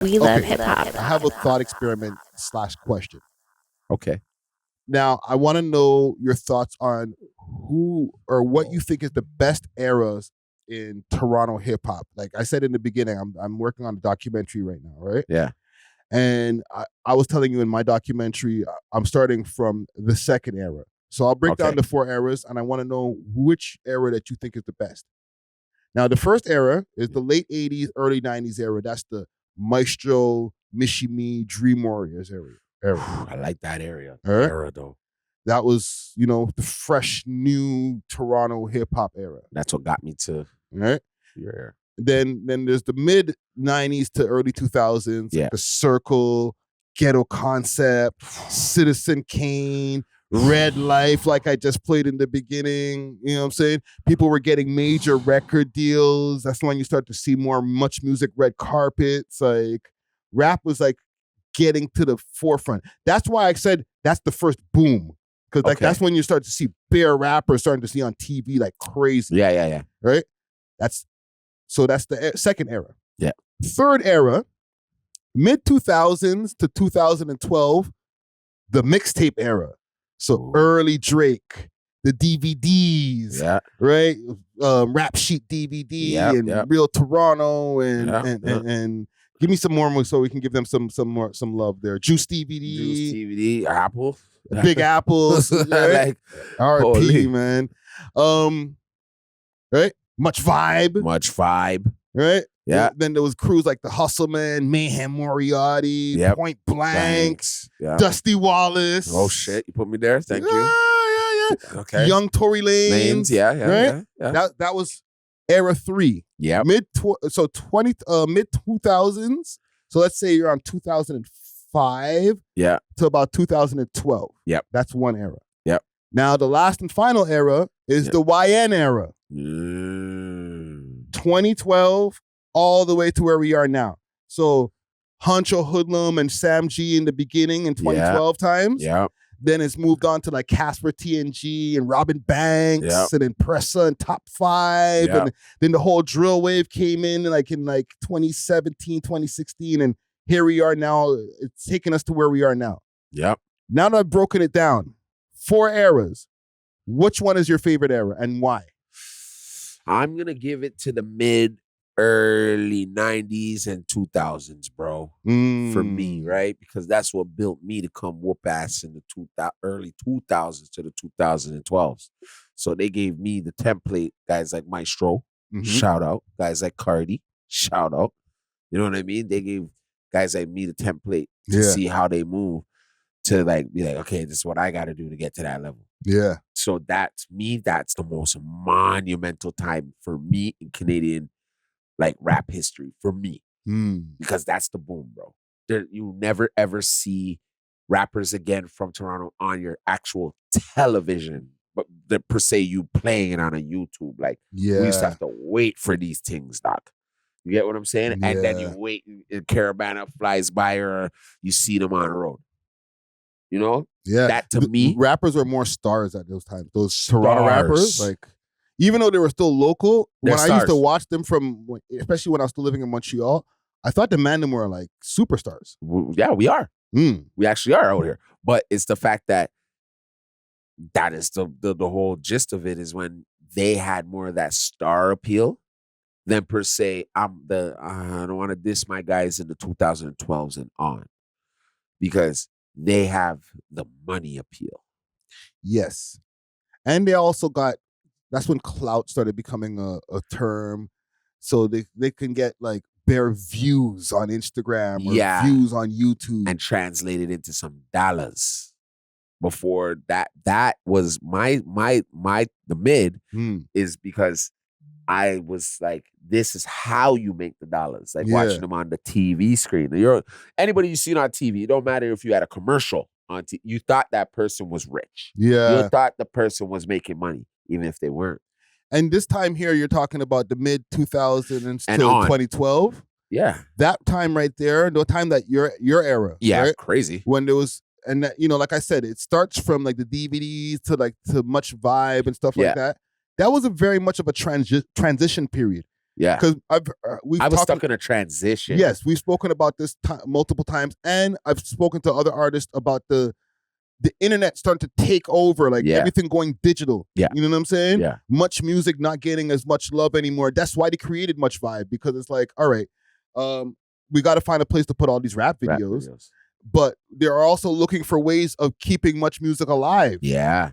We love hip hop. I have a thought experiment / question. Okay. Now, I want to know your thoughts on who or what you think is the best eras in Toronto hip hop. Like I said in the beginning, I'm working on a documentary right now, right? Yeah. And I was telling you in my documentary, I'm starting from the second era. So I'll break down the 4 eras, and I want to know which era that you think is the best. Now, the first era is the late 80s, early 90s era. That's the Maestro, Mishimi, Dream Warriors era. I like that era. Right? Era though. That was, the fresh, new Toronto hip hop era. That's what got me to right. your era. Then there's the mid 90s to early 2000s. Yeah. The Circle, Ghetto Concept, Citizen Kane, Red Life, like I just played in the beginning. You know what I'm saying? People were getting major record deals. That's when you start to see much music, red carpets. Like rap was like getting to the forefront. That's why I said that's the first boom. Because that's when you start to see bare rappers starting to see on TV like crazy. Yeah. Right? That's the second era. Yeah. Third era, mid 2000s to 2012, the mixtape era. So early Drake, the DVDs, right? Rap Sheet DVD and Real Toronto and give me some more so we can give them some love there. Juice DVD, Apple, Big Apples, right? R.I.P. man. Right? Much Vibe, right? Yeah. Then there was crews like the Hustle Man, Mayhem Moriarty, Point Blank, Dusty Wallace. Oh shit, you put me there. Thank you. Yeah. Okay. Young Tory Lanez. Yeah. That was era 3. Yeah. Mid 2000s. So let's say you're on 2005. Yeah. To about 2012. Yep. That's one era. Yep. Now the last and final era is the YN era. 2012 all the way to where we are now. So Huncho Hoodlum and Sam G in the beginning in 2012 times. Yeah. Then it's moved on to like Casper TNG and Robin Banks and Impressa and Top 5. Yep. And then the whole drill wave came in like 2017, 2016. And here we are now. It's taken us to where we are now. Yep. Now that I've broken it down, 4 eras. Which one is your favorite era and why? I'm going to give it to the mid-early 90s and 2000s, bro, for me, right? Because that's what built me to come whoop ass in the early 2000s to the 2012s. So they gave me the template, guys like Maestro, shout out. Guys like Cardi, shout out. You know what I mean? They gave guys like me the template to see how they move to like be like, okay, this is what I got to do to get to that level. Yeah. So that's the most monumental time for me in Canadian like rap history for me. Because that's the boom, bro. You never ever see rappers again from Toronto on your actual television, but per se you playing it on a YouTube. Like we used to have to wait for these things, doc. You get what I'm saying? Yeah. And then you wait and Caravana flies by or you see them on the road. You know? Yeah. That to me. Rappers were more stars at those times. Those Toronto rappers, like, even though they were still local, when I used to watch them especially when I was still living in Montreal, I thought the Mandem were like superstars. Yeah, we are. We actually are out here. But it's the fact that is the whole gist of it is when they had more of that star appeal than per se, I don't want to diss my guys in the 2012s and on. Because they have the money appeal. Yes. And they also that's when clout started becoming a term. So they can get like bare views on Instagram or views on YouTube. And translate it into some dollars. Before that was the mid is because I was like, this is how you make the dollars. Like watching them on the TV screen. Anybody you see on TV, it don't matter if you had a commercial on TV, you thought that person was rich. Yeah. You thought the person was making money, even if they weren't. And this time here, you're talking about the mid 2000s to 2012. Yeah. That time right there, the time that your era. Yeah, right? crazy. When there was, and that, like I said, it starts from like the DVDs to Much Vibe and stuff like that. That was very much of a transition period. Yeah. Because I was stuck in a transition. Yes, we've spoken about this multiple times, and I've spoken to other artists about the internet starting to take over, like everything going digital. Yeah. You know what I'm saying? Yeah. Much music not getting as much love anymore. That's why they created Much Vibe, because it's like, all right, we got to find a place to put all these rap videos. But they're also looking for ways of keeping Much Music alive. Yeah.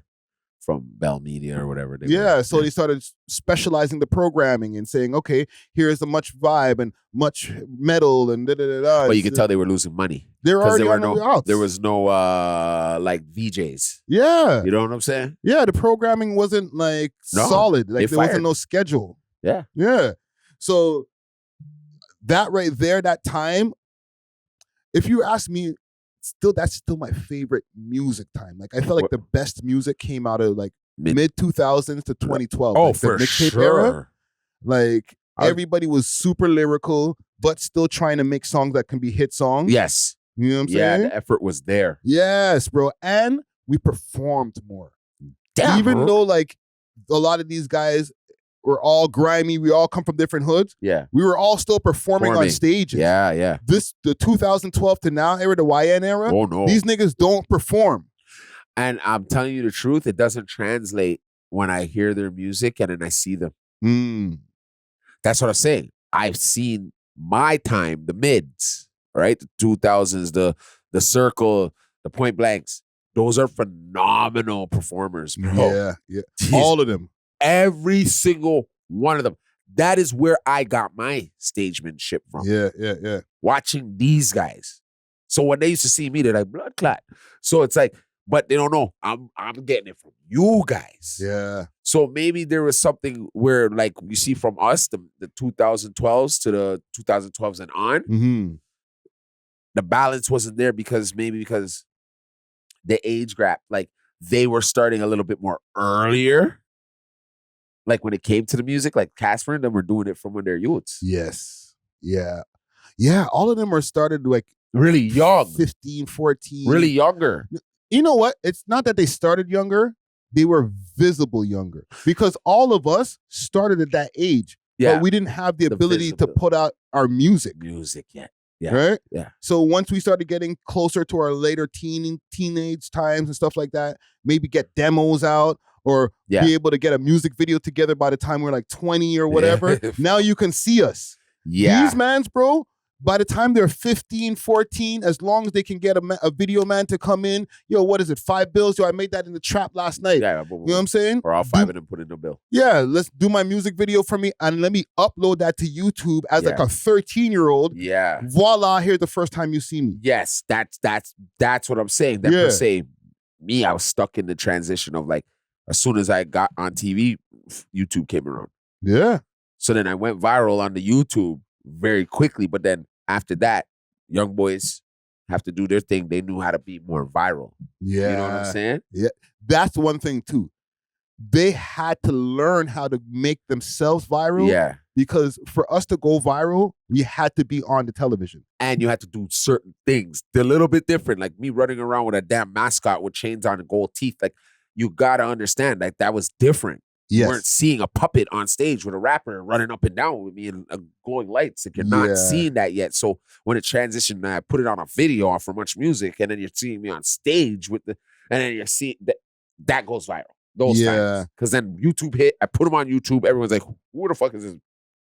From Bell Media or whatever. So they started specializing the programming and saying, okay, here's the Much Vibe and Much Metal and da-da-da-da. But you can tell they were losing money. They're already there was no like VJs. Yeah. You know what I'm saying? Yeah, the programming wasn't like solid. Like there wasn't no schedule. Yeah. Yeah. So that right there, that time, if you ask me, that's still my favorite music time. Like I felt like the best music came out of like mid 2000s to 2012. Oh, like for the mixtape sure. era. Like everybody was super lyrical, but still trying to make songs that can be hit songs. Yes. You know what I'm saying? Yeah, the effort was there. Yes, bro. And we performed more. Damn, even bro. though like a lot of these guys were all grimy, we all come from different hoods. Yeah. We were all still performing on stages. Yeah, yeah. The 2012 to now era, the YN era, oh no, these niggas don't perform. And I'm telling you the truth, it doesn't translate when I hear their music and then I see them. That's what I'm saying. I've seen my time, the mids, right? The 2000s, the Circle, the Point Blanks. Those are phenomenal performers, bro. Yeah, yeah. All of them. Every single one of them. That is where I got my stagemanship from. Yeah, yeah, yeah. Watching these guys. So when they used to see me, they're like, blood clot. So it's like, but they don't know. I'm getting it from you guys. Yeah. So maybe there was something where, like, you see from us, the 2012s to the 2012s and on, the balance wasn't there because the age gap, like, they were starting a little bit more earlier. Like when it came to the music, like Casper and them were doing it from when they're youths. Yes. Yeah. Yeah. All of them were started like really young. 15, 14. Really younger. You know what? It's not that they started younger. They were visible younger. Because all of us started at that age. Yeah. But we didn't have the ability to put out our music. Yet. Yeah. Right? Yeah. So once we started getting closer to our later teenage times and stuff like that, maybe get demos out or be able to get a music video together by the time we're like 20 or whatever. Now you can see us. Yeah. These mans, bro, by the time they're 15, 14, as long as they can get a video man to come in, yo, what is it, $5? Yo, I made that in the trap last night. Yeah, you know what I'm saying? Or all five of them put in the bill. Yeah, let's do my music video for me and let me upload that to YouTube as like a 13-year-old. Yeah. Voila, here's the first time you see me. Yes, that's what I'm saying. That per se, me, I was stuck in the transition of like, as soon as I got on TV, YouTube came around. Yeah. So then I went viral on the YouTube very quickly. But then after that, young boys have to do their thing. They knew how to be more viral. Yeah. You know what I'm saying? Yeah. That's one thing too. They had to learn how to make themselves viral. Yeah. Because for us to go viral, we had to be on the television. And you had to do certain things. They're a little bit different. Like me running around with a damn mascot with chains on and gold teeth. Like, you gotta understand, like, that was different. Yes. You weren't seeing a puppet on stage with a rapper running up and down with me and glowing lights. Like, you're not seeing that yet. So when it transitioned, I put it on a video off for Much Music, and then you're seeing me on stage with and then you're seeing that goes viral. Those times. Because then YouTube hit, I put them on YouTube, everyone's like, who the fuck is this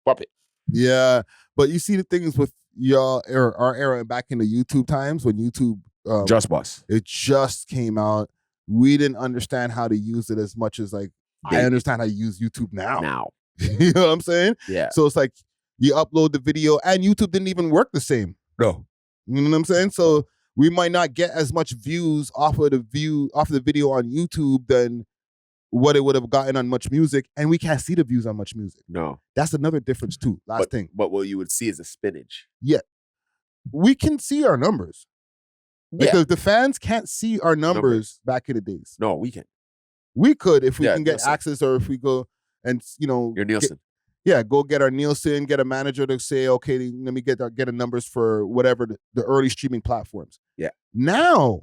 puppet? Yeah. But you see the things with y'all, our era back in the YouTube times when YouTube Just Bus. It just came out. We didn't understand how to use it as much as like I understand how to use YouTube now. You know what I'm saying? Yeah. So it's like you upload the video and YouTube didn't even work the same. No. You know what I'm saying? So we might not get as much views off of the video on YouTube than what it would have gotten on Much Music, and we can't see the views on Much Music. No. That's another difference too. Last thing. But what you would see is a spinach. Yeah. We can see our numbers. Because the fans can't see our numbers back in the days. No, we can. We could if we can get access, or if we go and, you know, your Nielsen. Go get our Nielsen, get a manager to say, okay, let me get the numbers for whatever the early streaming platforms. Yeah. Now,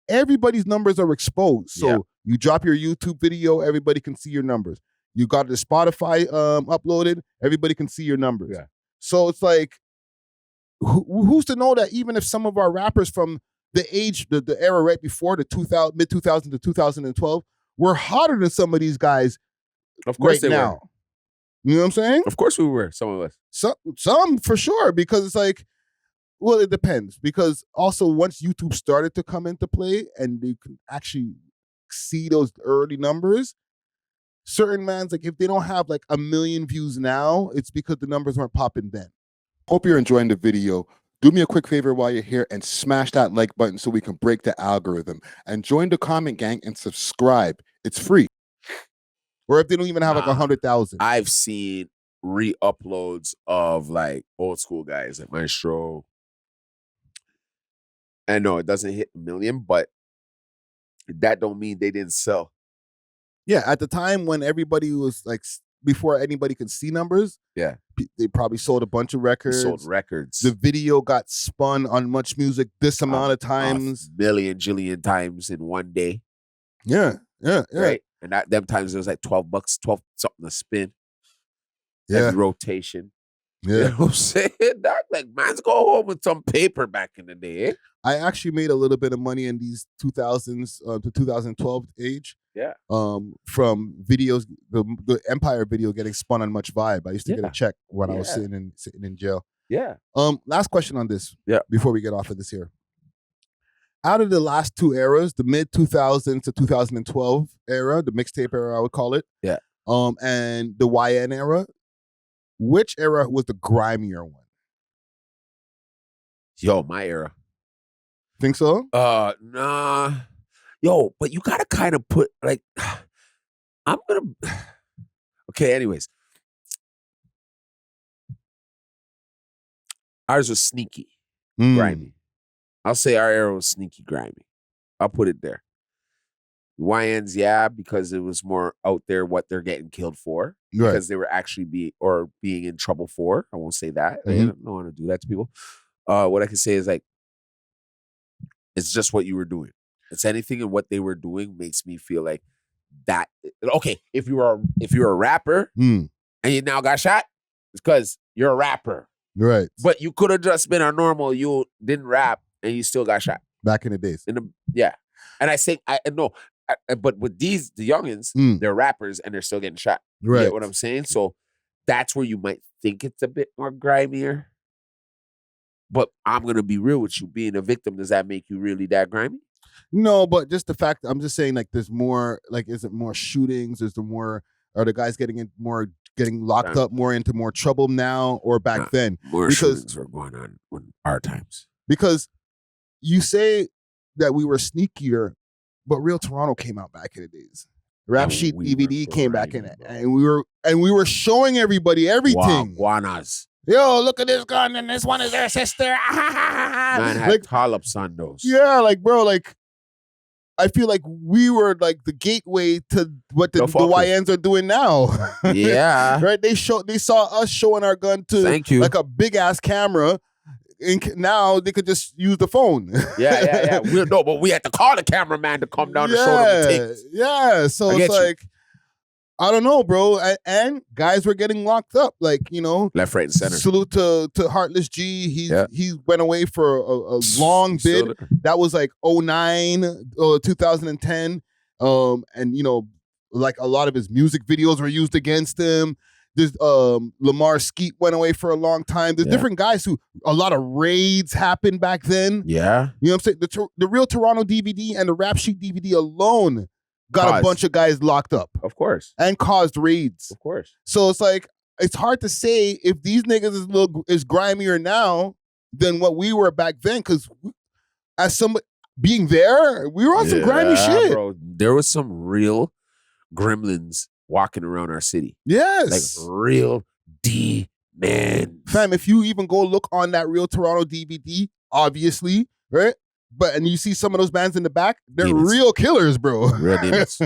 everybody's numbers are exposed. So you drop your YouTube video, everybody can see your numbers. You got the Spotify uploaded. Everybody can see your numbers. Yeah. So it's like, who's to know that even if some of our rappers from the era right before the mid 2000 to 2012 were hotter than some of these guys Of course right they now. were. You know what I'm saying? Of course we were, some of us. Some for sure, because it's like, well, it depends. Because also once YouTube started to come into play and you can actually see those early numbers, certain mans, like if they don't have like 1 million views now, it's because the numbers weren't popping then. Hope you're enjoying the video. Do me a quick favor while you're here and smash that like button so we can break the algorithm. And join the comment gang and subscribe. It's free. Or if they don't even have like 100,000. I've seen re-uploads of like old school guys like Maestro. And no, it doesn't hit 1 million, but that don't mean they didn't sell. Yeah, at the time when everybody was like, before anybody could see numbers, yeah, they probably sold a bunch of records. Sold records. The video got spun on Much Music this amount of times. A million, jillion times in one day. Yeah. Right? And that them times it was like $12, 12 something a spin. Yeah. Every rotation. Yeah. You know what I'm saying? That, like, man's go home with some paper back in the day. Eh? I actually made a little bit of money in these 2000s to 2012 age. Yeah. From videos, the Empire video getting spun on Much Vibe. I used to get a check when I was sitting in jail. Yeah. Last question on this. Yeah. Before we get off of this here. Out of the last two eras, the mid 2000s to 2012 era, the mixtape era, I would call it. Yeah. And the YN era, which era was the grimier one? Yo, my era. Think so? Nah. Yo, but you gotta kind of put like, okay, anyways. Ours was sneaky, grimy. I'll say our era was sneaky, grimy. I'll put it there. YNs, yeah, because it was more out there what they're getting killed for. Right. Because they were actually being in trouble for. I won't say that. I don't want to do that to people. What I can say is like, it's just what you were doing. It's anything in what they were doing makes me feel like that. Okay, if you're a rapper and you now got shot, it's because you're a rapper. Right. But you could have just been a normal, you didn't rap and you still got shot. Back in the days. Yeah. And I say, but with the youngins, they're rappers and they're still getting shot. Right. You get what I'm saying? So that's where you might think it's a bit more grimier. But I'm going to be real with you. Being a victim, does that make you really that grimy? No, but just the fact, I'm just saying, like, there's more, like, is it more shootings? Is there more, are the guys getting locked up more into more trouble now or back then? More shootings were going on in our times. Because you say that we were sneakier, but Real Toronto came out back in the days. Rap Sheet DVD came back in it. And we were showing everybody everything. Guanas. Yo, look at this gun, and this one is their sister. Man had like, collops on those. Yeah, like, bro, like, I feel like we were like the gateway to what the YNs are doing now. Yeah. Right? They saw us showing our gun to like a big ass camera. And now they could just use the phone. Yeah. But we had to call the cameraman to come down to show them the things. Yeah. So it's like, I don't know, bro. And guys were getting locked up. Like, you know. Left, right, and center. Salute to Heartless G. He went away for a long bid. That was like 2009, 2010. And, you know, like a lot of his music videos were used against him. There's Lamar Skeet went away for a long time. There's different guys who, a lot of raids happened back then. Yeah. You know what I'm saying? The Real Toronto DVD and the Rap Sheet DVD alone got a bunch of guys locked up. Of course. And caused raids. Of course. So it's like, it's hard to say if these niggas is grimier now than what we were back then. Because as somebody being there, we were on some grimy shit. Bro, there was some real gremlins walking around our city. Yes. Like real D-man. Fam, if you even go look on that Real Toronto DVD, obviously, right? and you see some of those bands in the back, they're Demons. real killers, bro. Real demons.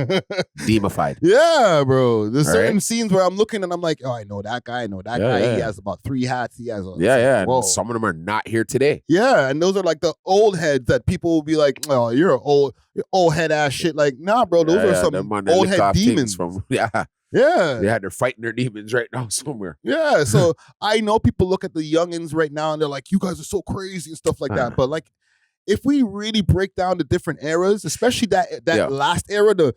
Demified. Yeah, bro. There's All certain right. scenes where I'm looking and I'm like, oh, I know that guy. I know that guy. He has about 3 hats. He has Yeah. Whoa. And some of them are not here today. Yeah, and those are like the old heads that people will be like, oh, you're old head ass shit. Like, nah, bro, those are some old head demons. Yeah. Yeah. They're fighting their demons right now somewhere. Yeah. So I know people look at the youngins right now and they're like, you guys are so crazy and stuff like that. But like, if we really break down the different eras, especially that last era, the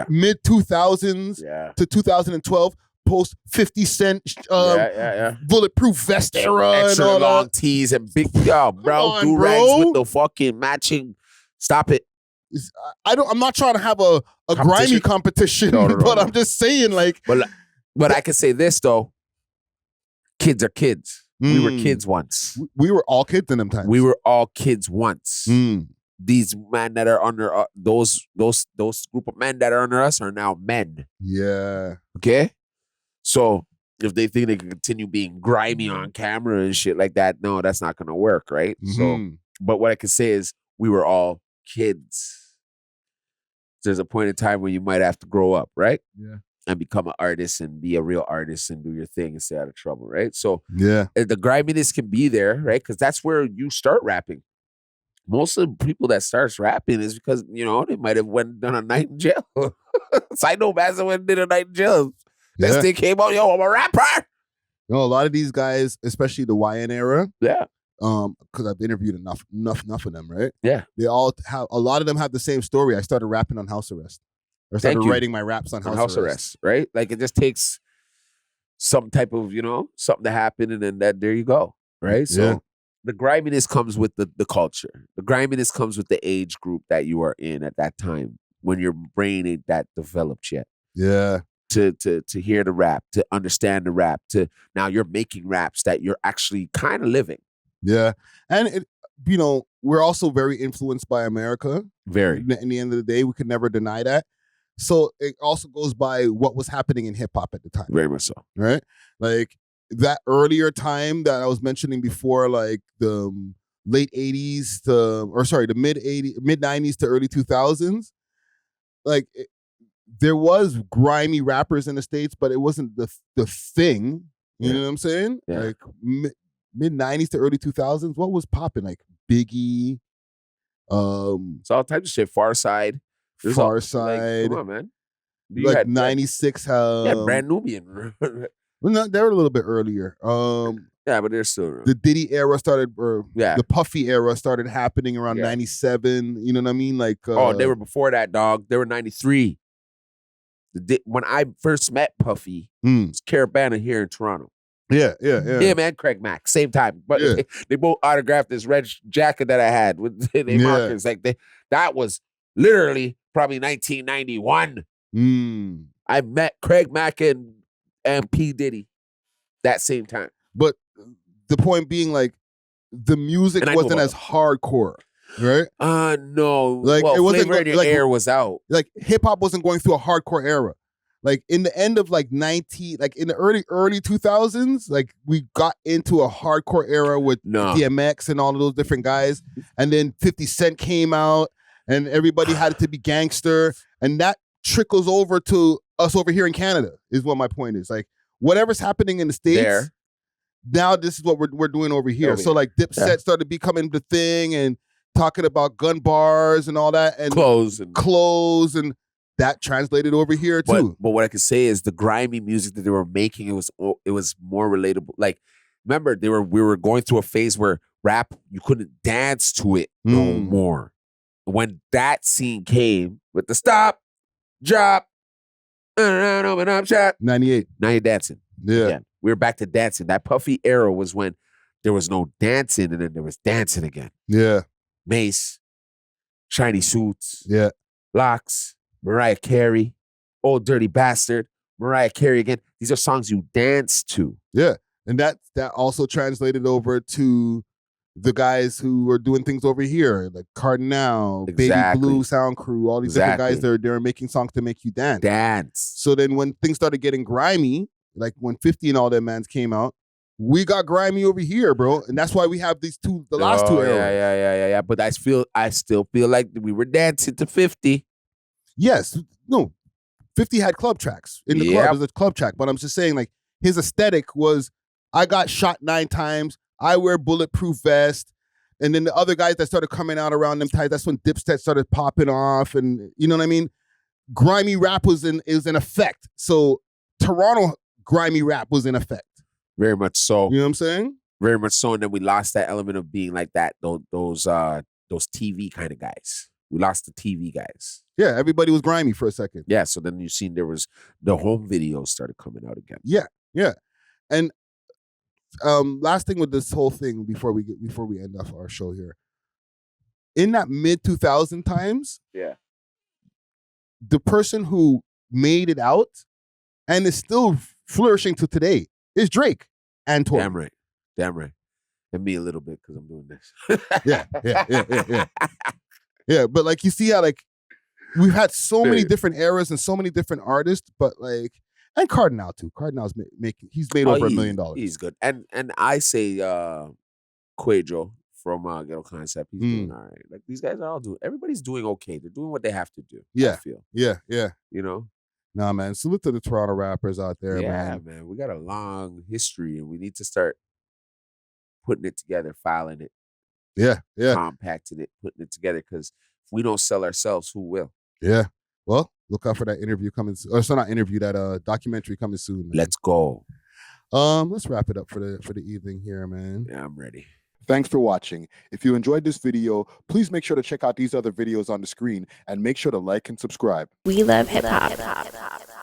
mid 2000s to 2012, post 50 Cent bulletproof vest era, extra and all long that. tees and big brown do-rags with the fucking matching. Stop it. I'm not trying to have a grimy competition, but I'm just saying, like. But I can say this though: kids are kids. We were kids once. We were all kids in them times. We were all kids once. These men that are under those group of men that are under us are now men. Yeah. Okay. So if they think they can continue being grimy on camera and shit like that, no, that's not gonna work, right? So, but what I can say is we were all kids. There's a point in time where you might have to grow up, right? Yeah. And become an artist and be a real artist and do your thing and stay out of trouble, right? So yeah, the griminess can be there, right? Because that's where you start rapping. Most of the people that starts rapping is because, you know, they might have done a night in jail. So I know Master went and did a night in jail. This thing came out, yo, I'm a rapper. No, a lot of these guys, especially the YN era, yeah, because I've interviewed enough of them, right? Yeah, they all have. A lot of them have the same story. I started rapping on house arrest. I started writing my raps on house arrest, right? Like it just takes some type of, you know, something to happen, and then there you go, right? So the griminess comes with the culture. The griminess comes with the age group that you are in at that time when your brain ain't that developed yet. Yeah. To hear the rap, to understand the rap, to now you're making raps that you're actually kind of living. Yeah, and you know, we're also very influenced by America. Very. In the end of the day, we could never deny that. So it also goes by what was happening in hip hop at the time. Very much so. Right? Like that earlier time that I was mentioning before, like the late 80s the mid 90s to early 2000s. Like there was grimy rappers in the States, but it wasn't the thing. You know what I'm saying? Yeah. Like mid 90s to early 2000s, what was popping? Like Biggie, it's all types of shit. Far Side. Like, come on, man. You had 96. Brand Nubian. Well, no, they were a little bit earlier. Yeah, but they're still the Diddy era started, the Puffy era started happening around 97. You know what I mean? Like they were before that, dog. They were 93. When I first met Puffy, it's Carabana here in Toronto. Yeah, man, Craig Mack, same time. But they both autographed this red jacket that I had with their markers. Like that was literally probably 1991. I met Craig Mack and P. Diddy that same time. But the point being, like, the music wasn't as hardcore, right? No. Like it wasn't Flavor in Your Air was out. Like hip hop wasn't going through a hardcore era. Like in the end of like in the early 2000s, like we got into a hardcore era with DMX and all of those different guys, and then 50 Cent came out, and everybody had to be gangster, and that trickles over to us over here in Canada. Is what my point is. Like whatever's happening in the States, now this is what we're doing over here. So like Dipset started becoming the thing and talking about gun bars and all that, and clothes and. That translated over here too. But what I could say is the grimy music that they were making, it was more relatable. Like, remember, we were going through a phase where rap, you couldn't dance to it no more. When that scene came with the stop, drop, open up, shot. 98. Now you're dancing. Yeah. Again. We were back to dancing. That Puffy era was when there was no dancing and then there was dancing again. Yeah. Mace, shiny suits. Yeah. Locks. Mariah Carey, Old Dirty Bastard, Mariah Carey again. These are songs you dance to. Yeah. And that also translated over to the guys who were doing things over here, like Cardinal, Baby Blue, Sound Crew, all these different guys that are making songs to make you dance. Dance. So then when things started getting grimy, like when 50 and all them mans came out, We got grimy over here, bro, and that's why we have these the last two eras. Yeah. But I still feel like we were dancing to 50. Yes, no, 50 had club tracks in the club. It was a club track, but I'm just saying, like, his aesthetic was, I got shot 9 times. I wear bulletproof vest. And then the other guys that started coming out around them times, that's when Dipset started popping off. And you know what I mean? Grimy rap is in effect. So Toronto grimy rap was in effect. Very much so. You know what I'm saying? Very much so. And then we lost that element of being like that, those TV kind of guys. We lost the TV guys. Yeah, everybody was grimy for a second. Yeah, so then you seen there was the home videos started coming out again. Yeah. And last thing with this whole thing before we end off our show here. In that mid 2000 times, the person who made it out and is still flourishing to today is Drake and Tory. Damn right. And me a little bit because I'm doing this. Yeah, but like you see how like we've had so many different eras and so many different artists, but like, and Cardinal too. Cardinal's he's made over $1 million. He's good. And I say Quadro from Ghetto Concept, he's doing all right. Like these guys are all everybody's doing okay. They're doing what they have to do. Yeah. I feel. Yeah. You know? Nah, man. Salute to the Toronto rappers out there, man. Yeah, man. We got a long history and we need to start putting it together, filing it. Yeah. Compacting it, putting it together, because if we don't sell ourselves, who will? Yeah. Well, look out for that interview coming soon. Or it's not interview, that documentary coming soon, man. Let's go. Let's wrap it up for the evening here, man. Yeah, I'm ready. Thanks for watching. If you enjoyed this video, please make sure to check out these other videos on the screen and make sure to like and subscribe. We love hip hop.